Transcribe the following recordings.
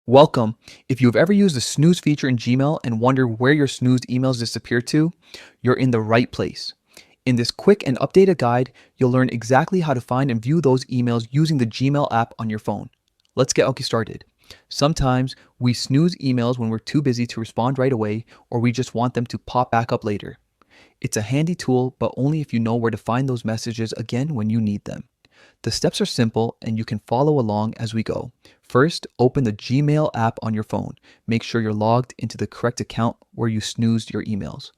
Welcome. If you've ever used the snooze feature in Gmail and wonder where your snoozed emails disappear to, you're in the right place. In this quick and updated guide, you'll learn exactly how to find and view those emails using the Gmail app on your phone. Let's get started. Sometimes we snooze emails when we're too busy to respond right away, or we just want them to pop back up later. It's a handy tool, but only if you know where to find those messages again when you need them. The steps are simple and you can follow along as we go. First, open the Gmail app on your phone. Make sure you're logged into the correct account where you snoozed your emails.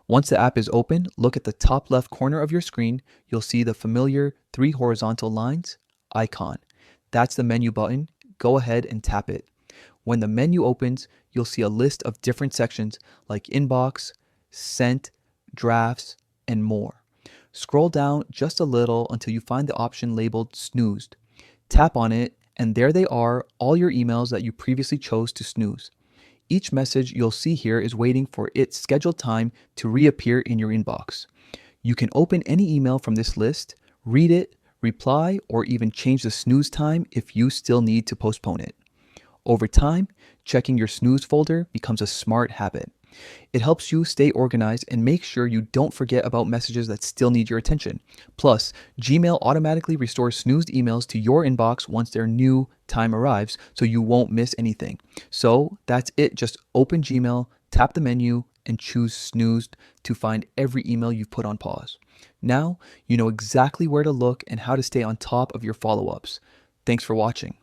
Once the app is open, look at the top left corner of your screen. You'll see the familiar three horizontal lines icon. That's the menu button. Go ahead and tap it. When the menu opens, you'll see a list of different sections like Inbox, Sent, Drafts, and more. Scroll down just a little until you find the option labeled Snoozed. Tap on it, and there they are, all your emails that you previously chose to snooze. Each message you'll see here is waiting for its scheduled time to reappear in your inbox. You can open any email from this list, read it, reply, or even change the snooze time if you still need to postpone it. Over time, checking your snooze folder becomes a smart habit. It helps you stay organized and make sure you don't forget about messages that still need your attention. Plus, Gmail automatically restores snoozed emails to your inbox once their new time arrives, so you won't miss anything. So that's it. Just open Gmail, tap the menu, and choose snoozed to find every email you've put on pause. Now, you know exactly where to look and how to stay on top of your follow-ups. Thanks for watching.